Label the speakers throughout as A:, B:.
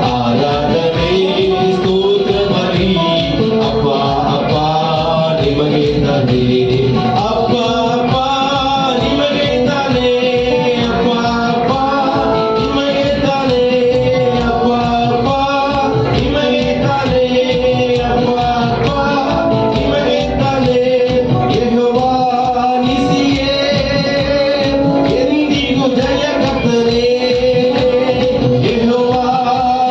A: ಆರಾಧನೆ ಸ್ತೋತ್ರ ಬಲಿ ಅಪ್ಪ ಅಪ್ಪ ನಿಮಗೆ ತಾನೇ ಅಪ್ಪ ಅಪ್ಪ ನಿಮಗೆ ತಾನೇ ಅಪ್ಪ ಅಪ್ಪ ನಿಮಗೆ ತಾನೇ ಅಪ್ಪ ಅಪ್ಪ ನಿಮಗೆ ತಾನೇ ಅಪ್ಪ ಅಪ್ಪ ನಿಮಗೆ ತಾನೇ ಯೆಹೋವಾ ನಿಸಿಯೇ ಎಂದಿಗೂ ಜಯ ಕರ್ತನೇ ಯೆಹೋವಾ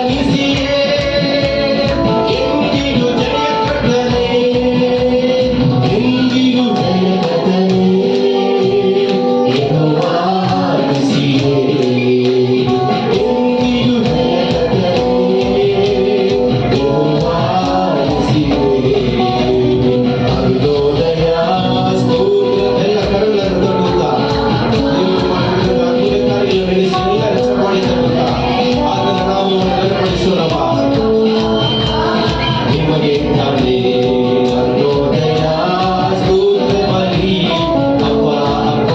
A: ನಿಸಿಯೇ ಎಂದಿಗೂ ಜಯ ಕರ್ತನೇ ಎಂದಿಗೂ ಜಯ ಕರ್ತನೇ ಯೆಹೋವಾ ನಿಸಿಯೇ ಎಂದಿಗೂ ಜಯ ಕರ್ತನೇ ಯೆಹೋವಾ ನಿಸಿಯೇ ಅರುಣೋದಯ ಸ್ತೋತ್ರ ಎಲ್ಲ ಕರುಗಳನ್ನು ತರುತ್ತಾ ನೀವು ಮಾಡಿದ ಅದ್ಭುತ ಕಾರ್ಯಗಳನ್ನು ಎಲ್ಲ ಚಪ್ಪಾಳೆ ತರುತ್ತಾ ಅದನ್ನು ನಾವು ನೆನಪಿಸೋಣಪ್ಪ ನಿಮಗೆ ತಾನೇ ಅರುಣೋದಯ ಸ್ತೋತ್ರ ಬಲಿ ಅಪ್ಪ ಅಪ್ಪ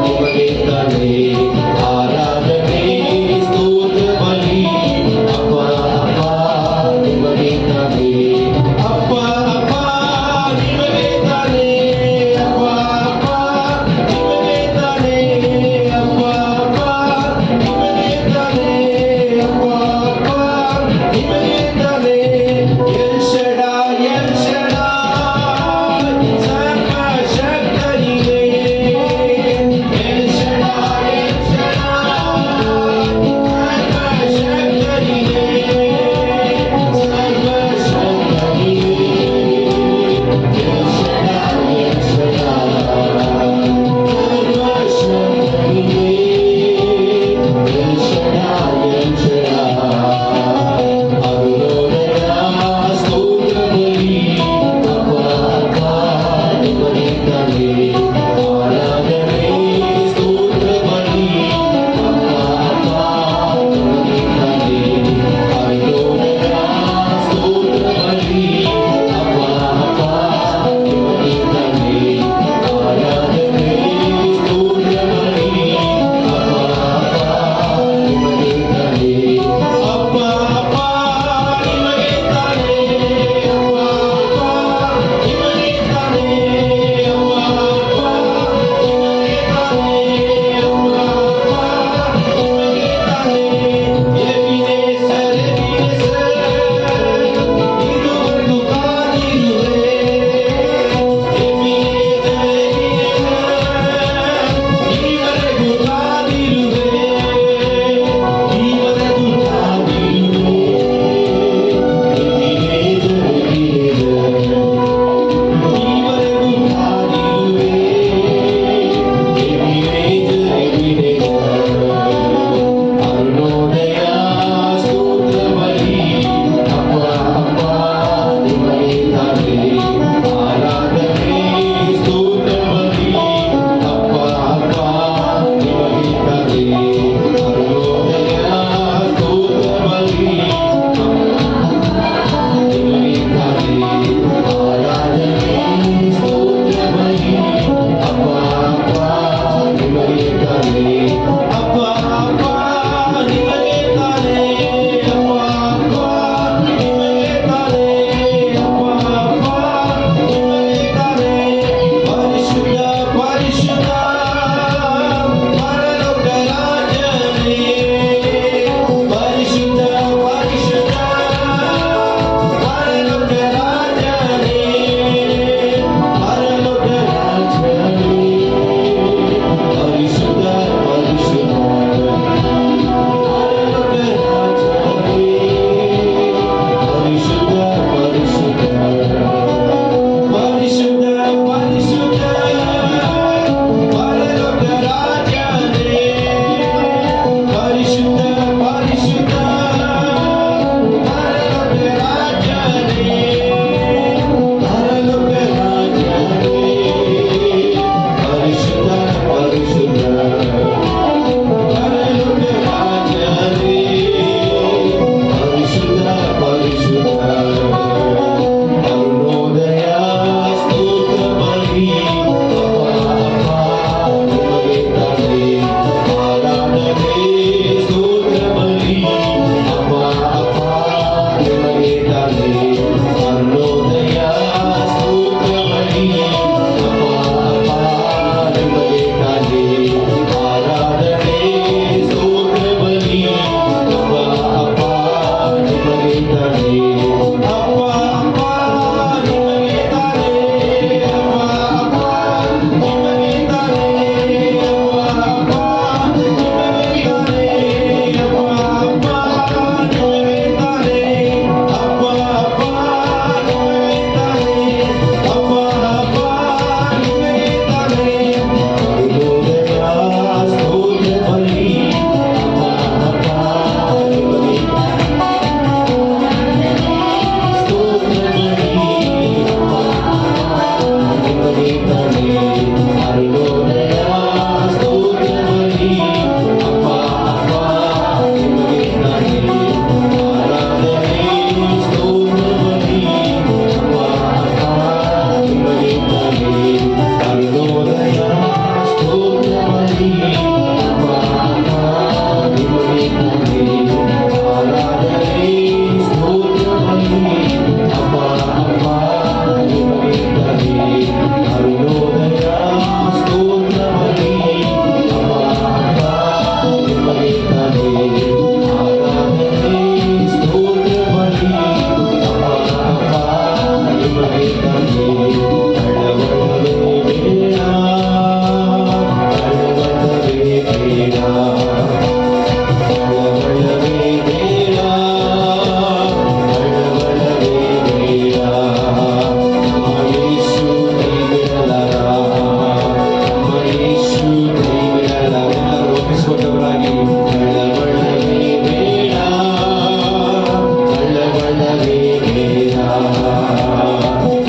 A: ನಿಮಗೆ ತಾನೇ ಆರಾಧನೆ ಸ್ತೋತ್ರ ಬಲಿ ಅಪ್ಪ ಅಪ್ಪ ನಿಮಗೆ ತಾನೇ ಅಪ್ಪ ಅಪ್ಪ ನಿಮಗೆ ತಾನೇ ಅಪ್ಪ ಅಪ್ಪ ನಿಮಗೆ ತಾನೇ ಅಪ್ಪ ಅಪ್ಪ ನಿಮಗೆ ತಾನೇ ಅಪ್ಪ ಅಪ್ಪ ನಿಮಗೆ ತಾನೇ ಎಲ್ ಶಡಾಯ್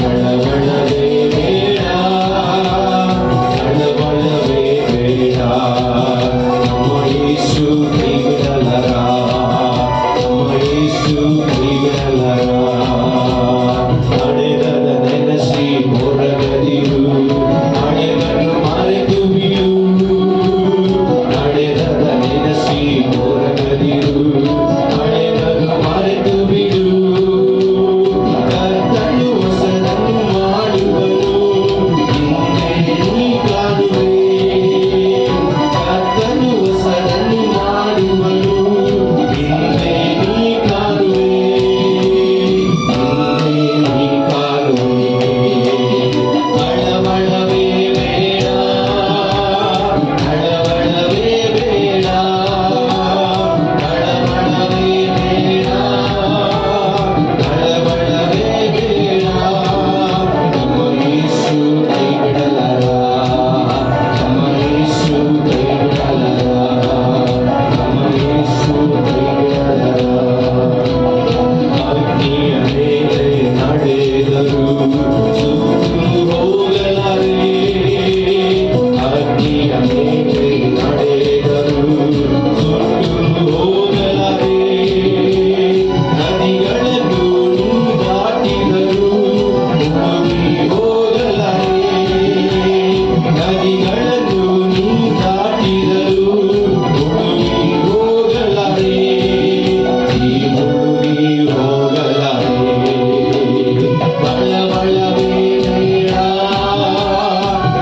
A: ಕಳವಳವೇ ಬೇಡ, ಕಳವಳವೇ ಬೇಡ. ನಮ್ಮ ಯೇಸು ಕೈಬಿಡಲರ, ನಮ್ಮ ಯೇಸು ಕೈಬಿಡಲರ. ನಡೆದದ ನೆನಸಿ ಹೊರಗದಿರು, ನಡೆದನ್ನು ಮರೆತು ಬಿಡು. ನಡೆದದ ನೆನಸಿ ಹೊರಗದಿರು, ನಡೆದನ್ನು ಮರೆತು ಬಿಡು. ಕರ್ತನು ಹೊಸದನ್ನು ಮಾಡುವನು, ಹಿಂದೆ ನೀ ಕಾಣುವೆ. ಕರ್ತನು ಹೊಸದನ್ನು ಮಾಡುವನು, ಹಿಂದೆ ನೀ ಕಾಣುವೆ. ಹಿಂದೆ ನೀ ಕಾಣುವೆ. ಕಳವಳವೇ ಬೇಡ, ಕಳವಳವೇ ಬೇಡ, ಕಳವಳವೇ ಬೇಡ, ಕಳವಳವೇ ಬೇಡ. ನಮ್ಮ ಯೇಸು ಕೈಬಿಡಲರ, ನಮ್ಮ ಯೇಸು ಕೈಬಿಡಲರ, ನಮ್ಮ ಯೇಸು ಕೈಬಿಡಲರ. ಅಗ್ನಿಯ ಮೇಲೆ ನಡೆದರು, ಸುಟ್ಟು ಹೋಗಲಾರೆ. ಅಗ್ನಿಯ ಮೇಲೆ ನಡೆದರು, ಸುಟ್ಟು ಹೋಗಲಾರೆ. ನದಿಗಳನ್ನು ದಾಟಿದರು, ಮುಳುಗಿ ಹೋಗಲಾರೆ. ನದಿಗಳನ್ನು ದಾಟಿದರು, ಮುಳುಗಿ ಹೋಗಲಾರೆ. ಈ ಮುಳುಗಿ ಹೋಗಲಾರೆ. ಕಳವಳವೇ ಬೇಡ,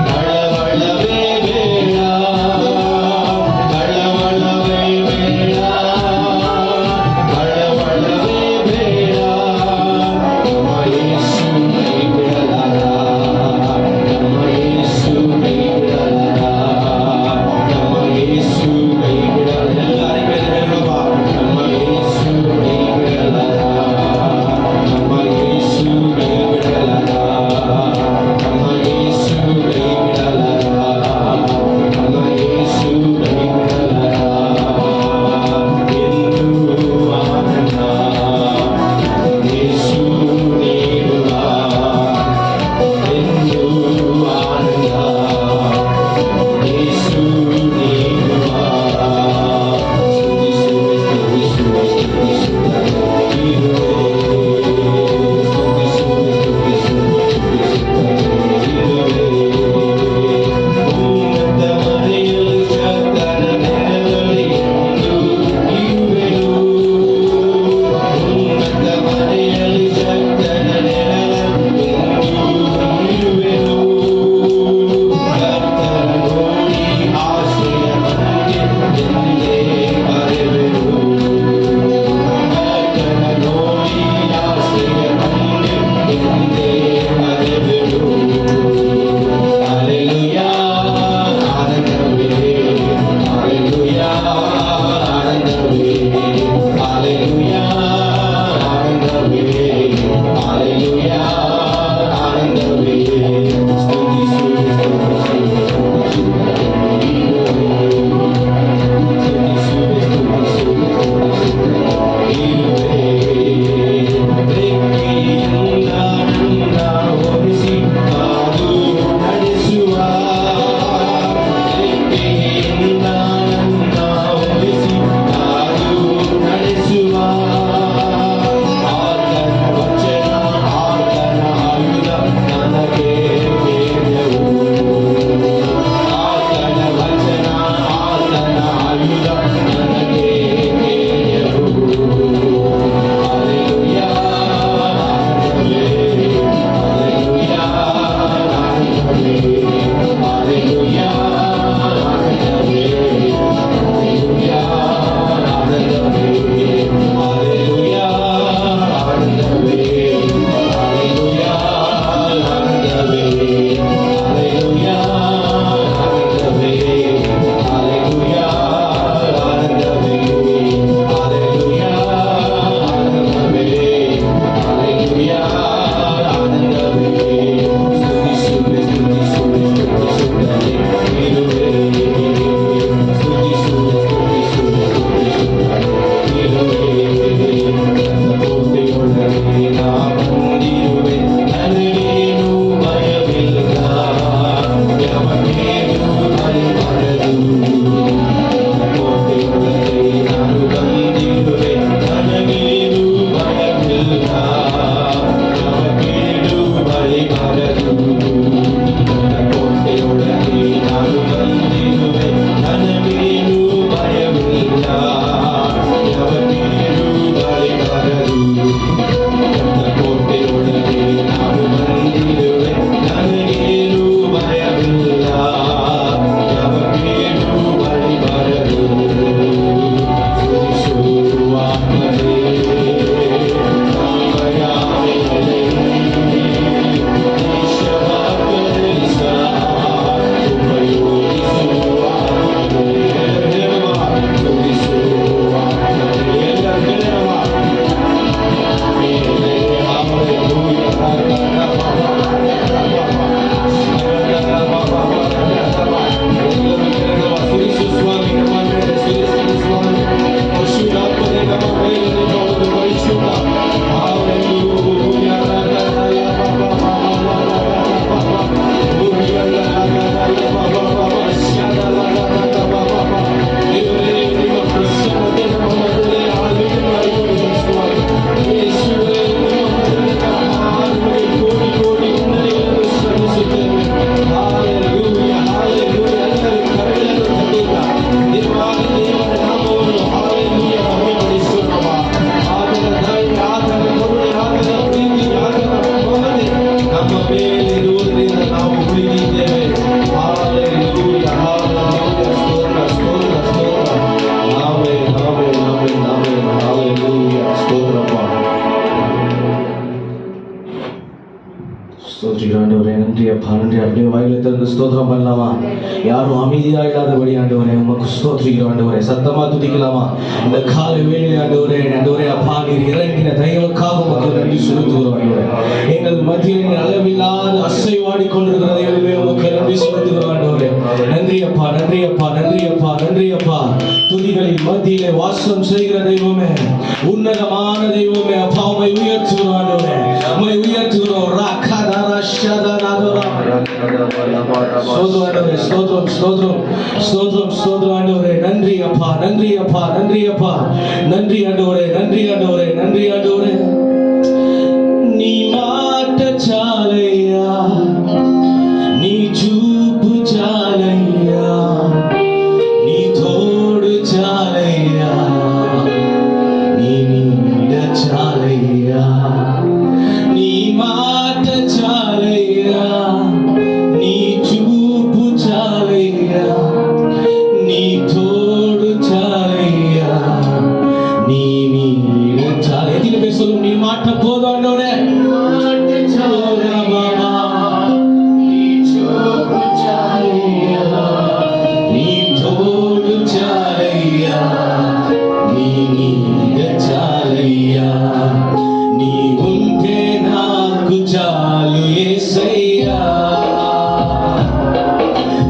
A: ಕಳವಳವೇ ಬೇಡ, ಕಳವಳವೇ ಬೇಡ, ಕಳವಳವೇ ಬೇಡ. ನಮ್ಮ ಯೇಸು ಕೈಬಿಡಲರ, ನಮ್ಮ ಯೇಸು ಕೈಬಿಡಲರ, ನಮ್ಮ ಯೇಸು ಕೈಬಿಡಲರ. ಎಲ್ಲರಿಗೂ ಹೇಳುವ, ನಮ್ಮ ಯೇಸು ಕೈಬಿಡಲರ, ನಮ್ಮ ಯೇಸು ಕೈಬಿಡಲರ, ನಮ್ಮ ಯೇಸು ಕೈಬಿಡಲರ, ನಮ್ಮ ಯೇಸು ಕೈಬಿಡಲರ. ಎಂದು ಆನಂದ ಯೇಸು ನೀಡುವ,
B: ஸ்தோத்திரம் பண்ணலாமா? யாரும் அமைதியா இல்லாதபடி ஆண்டவரே உமக்கு ஸ்தோத்திரிக்கிறோம் ஆண்டவரே. சத்தமா துதிக்கலாமா? இந்த காலை வேளையிலே ஆண்டவரே அப்பா நீர் இறங்கின தயவுக்காக உமக்கு நன்றி செலுத்துகிறோம் ஆண்டவரே. எங்கள் மத்தியில் அளவில்லாத அசைவாடி கொண்டிருக்கிற தெய்வமே உமக்கு நன்றி செலுத்துகிறோம் ஆண்டவரே. நன்றி அப்பா, நன்றி அப்பா, நன்றி அப்பா, நன்றி அப்பா. துதிகளின் மத்தியிலே வாசம் செய்கிற தெய்வமே, உன்னதமான தெய்வமே அப்பா உம்மை உயர்த்துகிறோம் ஆண்டவரே, உம்மை உயர்த்துகிறோம். ஸ்தோத்திரம் ஸ்தோத்திரம் ஸ்தோத்திரம் ஸ்தோத்திரம் ஆண்டவரே. நன்றி அப்பா, நன்றி அப்பா, நன்றி அப்பா, நன்றி ஆண்டவரே, நன்றி ஆண்டவரே, நன்றி ஆண்டவரே. நீ மாட்ட சாலையா, நீ చూపు చాలయ్యా, నీ తోడు చాలయ్యా, నీ నీడ చాలయ్యా. నీ మాట చాలయ్యా, నీ చూపు చాలయ్యా, నీ తోడు చాలయ్యా, నీ నీడ చాలయ్యా. ఎదిన பேசலும் நீ మాట போதாண்டவனே, మాట చాలయ్యా బాబా, నీ చూపు చాలయ్యా, నీ తోడు చాలయ్యా, నీ నీడ చాలయ్యా. నీ ఉంటే నాకు చాలు యేసయ్యా,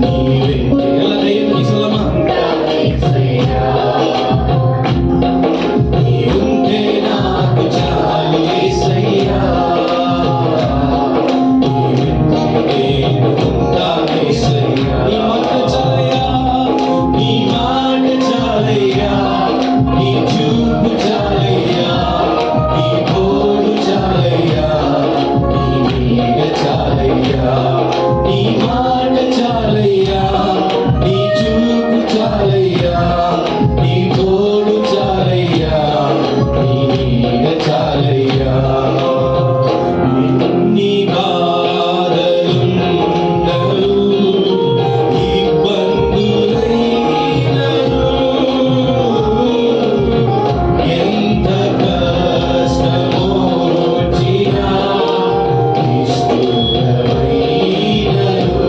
B: నీ వెంటే ఎలా దయచేసి சொல்லமா యేసయ్యా, నీ ఉంటే నాకు చాలు యేసయ్యా, నీ వెంటే నేను ఉంటాను యేసయ్యా. నీ మాట చాలయ్యా, నీ మాట చాలయ్యా, నీ చూపు చాలయ్యా, నీ తోడు చాలయ్యా, నీ నీడ చాలయ్యా. నీ మాట చాలయ్యా, నీ చూపు చాలయ్యా, నీ తోడు చాలయ్యా, నీ నీడ చాలయ్యా. నీ బాధలున్నలు ఇబ్బందులైనను, ఎంత కష్టమొచ్చినా నిష్ఠురమైనను,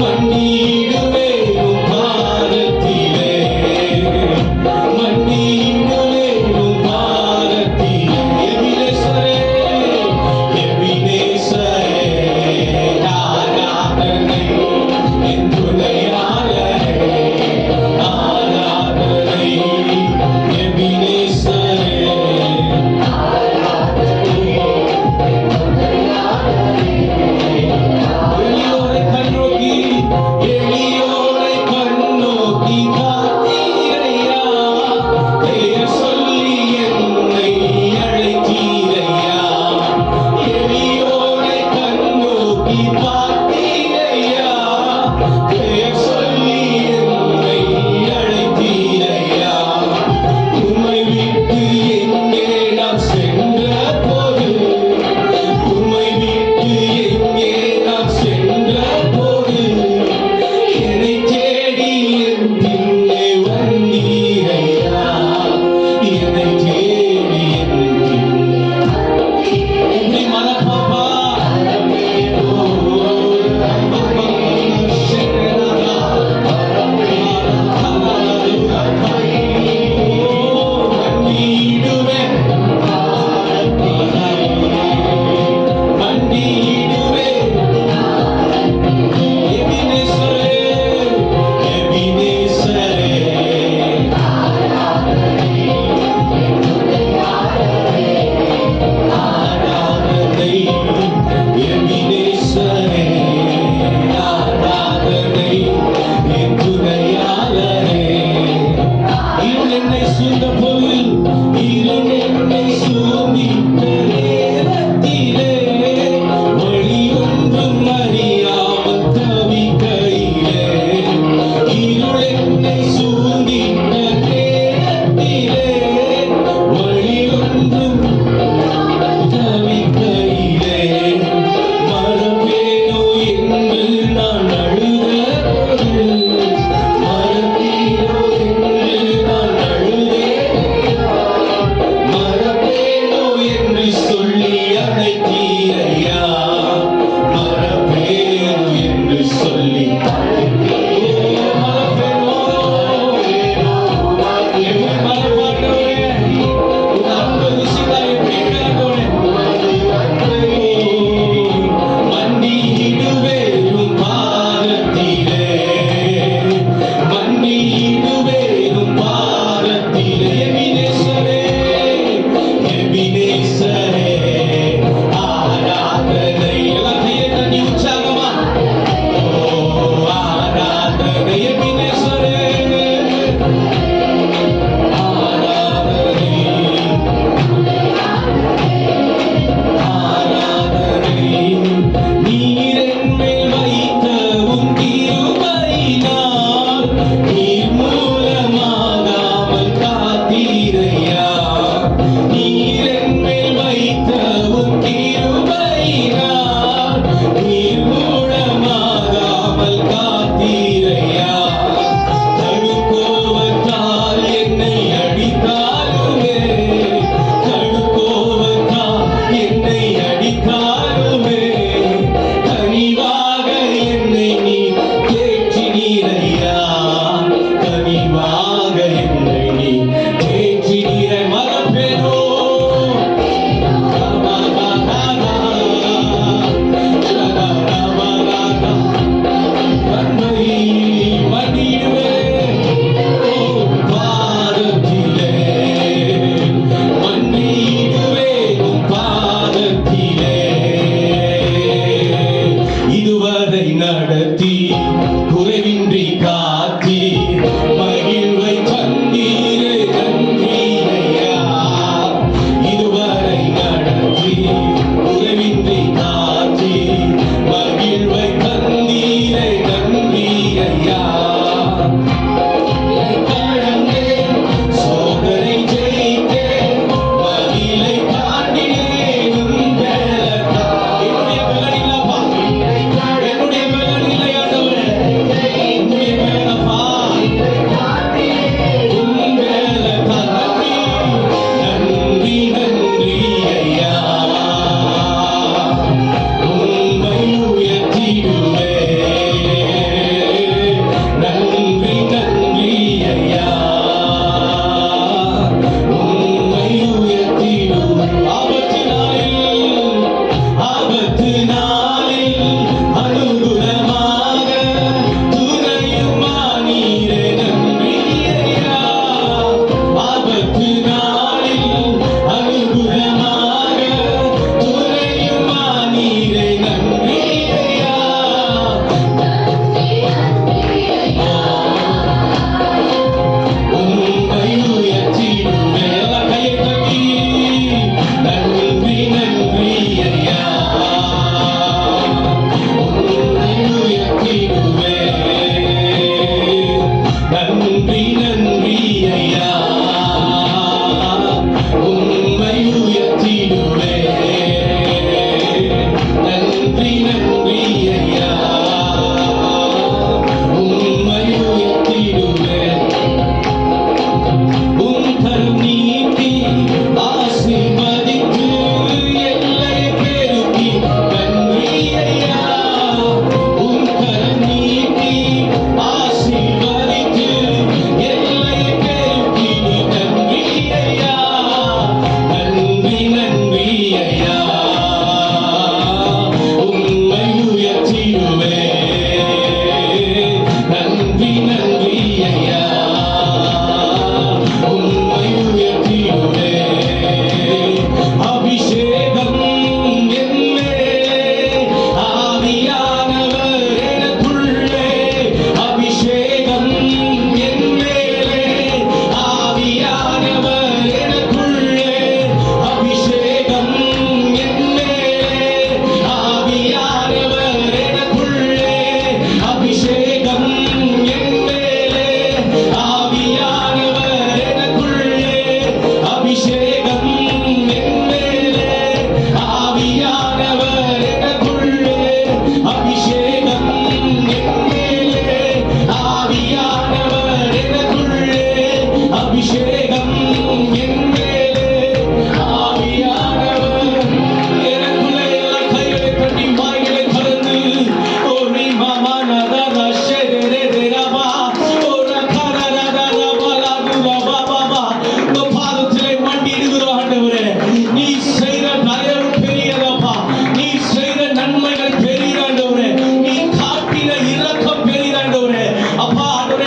A: மன்னிடுவேன்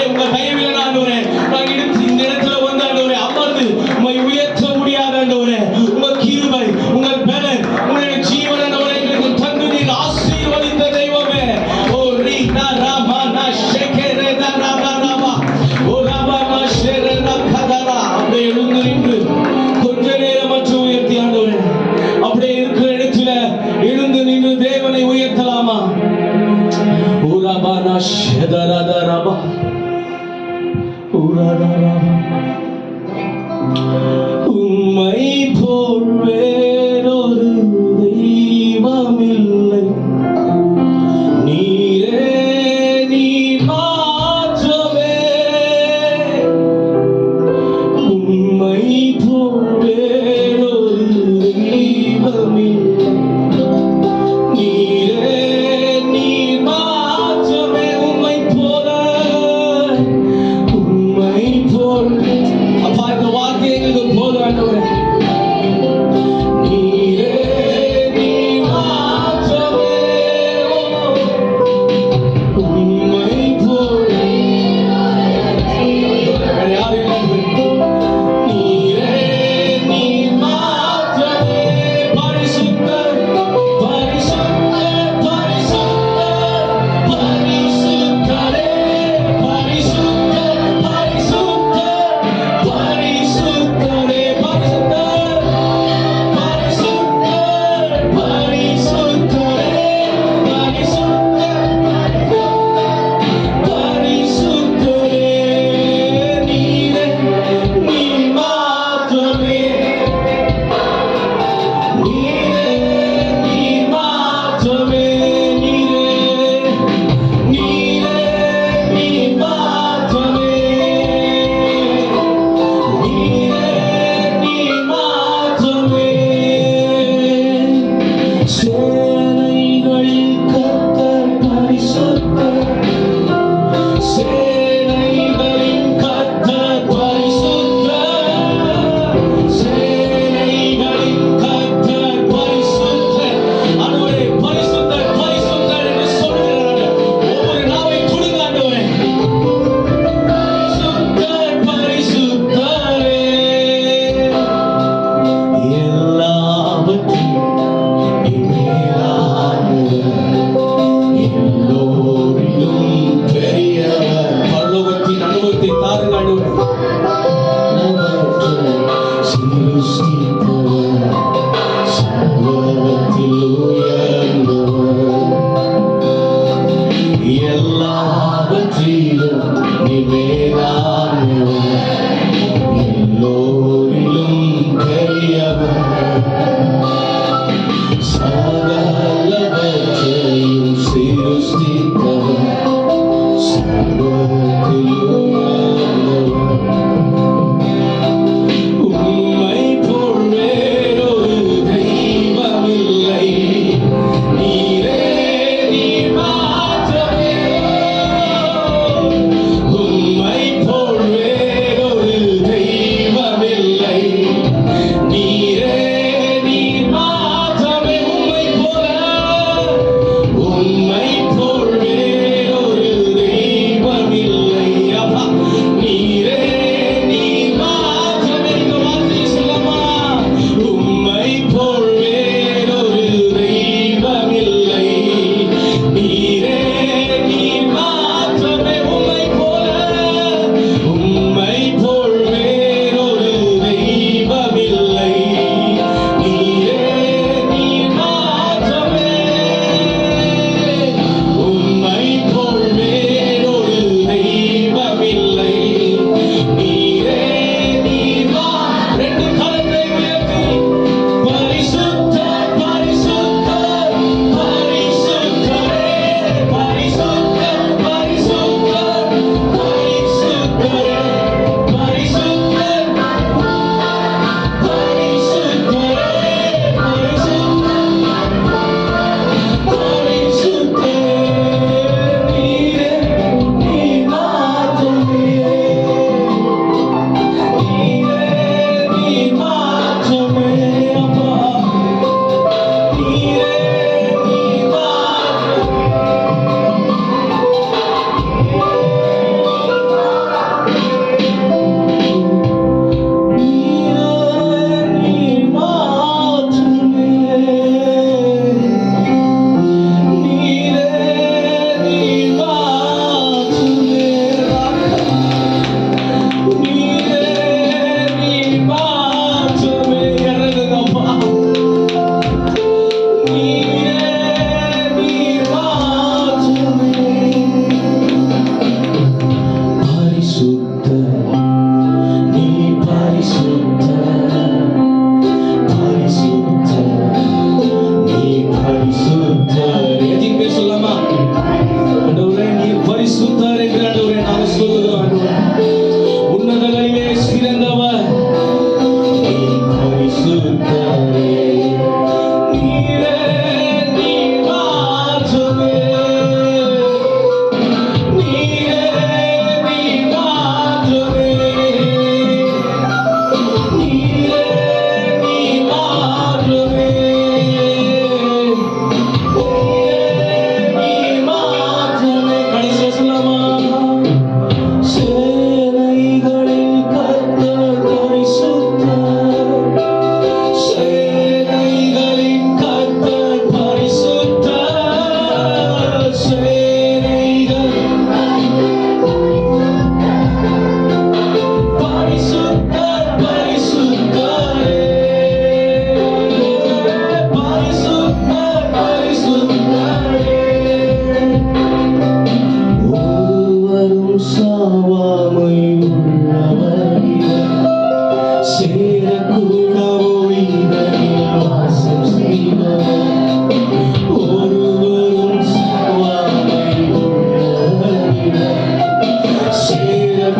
B: உங்க தயவில் ஆண்டவரே நான் இந்த இடத்துல வந்து ஆண்டவரே அமர்ந்து உம்மை உயர்த்த முடியாத ஆண்டவரே உங்க கிருபை உங்க பலன் உங்களுடைய ஜீவன் ஆண்டவரே எங்களுக்கு தந்து நீர் ஆசீர்வதித்த தெய்வமே ஓ ரீதா ராமனா ஷேகரே ராமா ராமா ஓ ராமனா ஷேரனா கதரா அப்படியே எழுந்து நின்று கொஞ்ச நேரம் மட்டும் உயர்த்தி ஆண்டவரே அப்படியே இருக்கிற இடத்துல எழுந்து நின்று தேவனை உயர்த்தலாமா ஓ ராமனா ஷேதரா ராமா ஓ ராமா உம்மை போல் வேறொரு தெய்வமில்லை நீரே நீர் மாற்றமே உம்மை போல் வேறொரு தெய்வமில்லை நீரே நீர் மாற்றமே உம்மை போல அப்பா இந்த வார்த்தை எங்களுக்கு போதும் ஆண்டவரே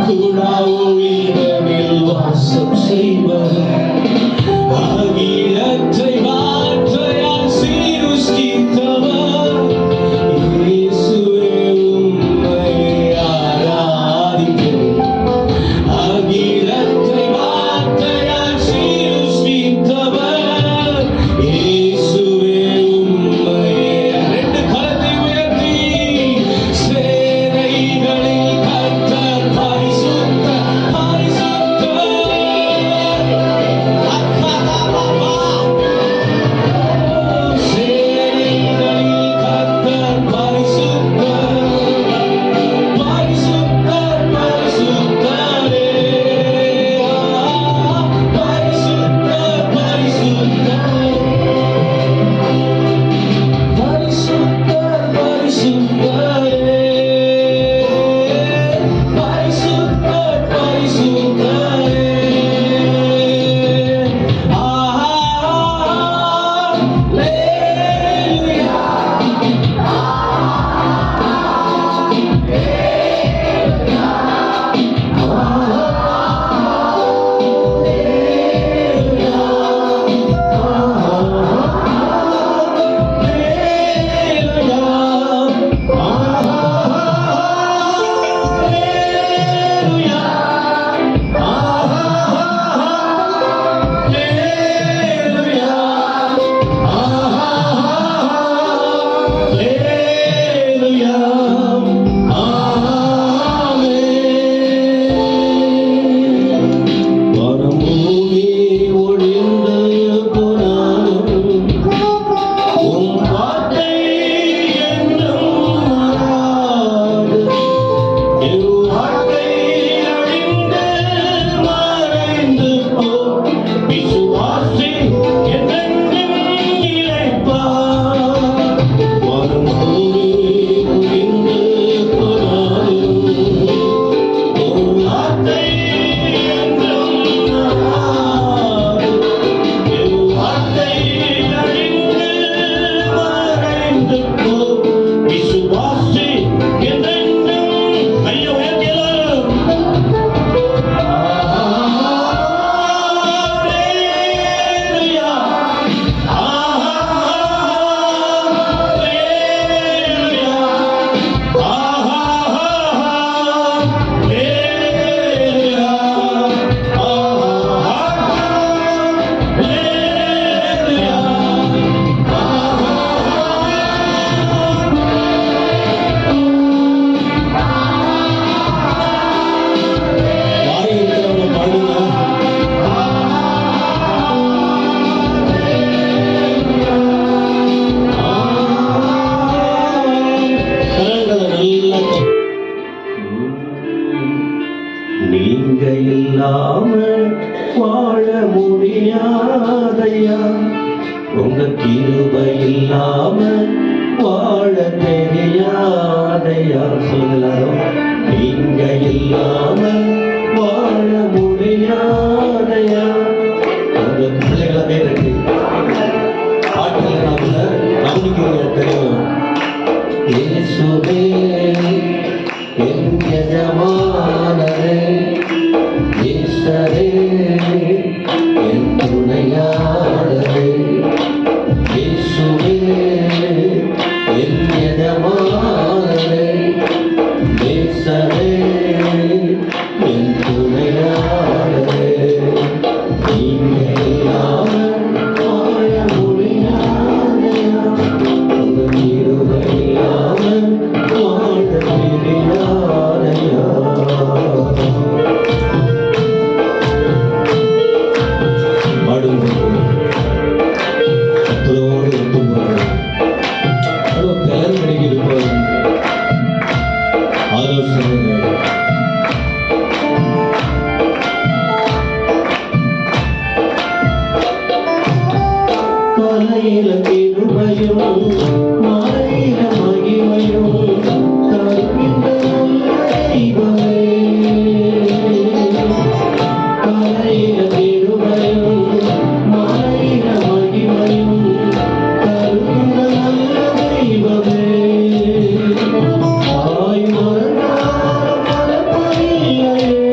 B: கூடா ஒளிதனில் வாசம் செய்பவர் அகிலத்தை மாற்றையால் சீருஷ்டித்தவர் இயேசுவே உம்மை ஆராதிக்கிறேன் அகிலத்தை மாற்றையால் சீருஷ்டித்தவர் இயேசுவே உம்மை ரெண்டு கரத்தை உயர்த்தி சேனைகளில் கர்த்தர் பரிசுத்தர் நீங்க இல்லாம வாழ முடியாதையா உங்க கிருபை இல்லாம வாழ தெரியாதையா சொல்லலாம் நீங்க இல்லாம வாழ முடியாதையா உங்க பிள்ளைகளே இருக்கு ஆட்கள் நாமல நம்பிக்கை தெரியும் இயேசுவே என் எஜமானரே ஈஸ்வரே என் துணையாளரே இயேசுவே என் எஜமானரே ஈஸ்வரே என் துணையாளரே நீங்க இல்லாம வாழ முடியாதையா உங்க கிருபை இல்லாம வாழ தெரியாதையா பாடும்போது கத்தரோடு இருக்கும்போது அவ்வளோ பலன் கிடைக்கிறது ஆலோசனைகள் காலையில கிருபையும் மாலையில மகிமையும் தருகின்ற தெய்வமே காலையில கிருபையும் மாலையில மகிமையும் தருகின்ற நல்ல தெய்வமே தாய் மறந்தாலும் மறப்பதில்லையே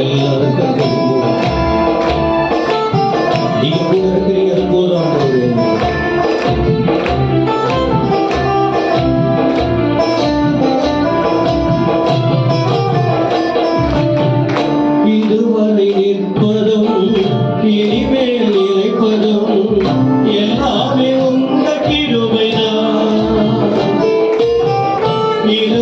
A: எல்லாரும் கண்களை மூடுங்க. நீங்க கூட இருக்கிறீங்க, அது போதும் ஆண்டவரே. இதுவரை நிற்பதும் இனிமேல் நிலைப்பதும் எல்லாமே உந்த கிருபைதான். இது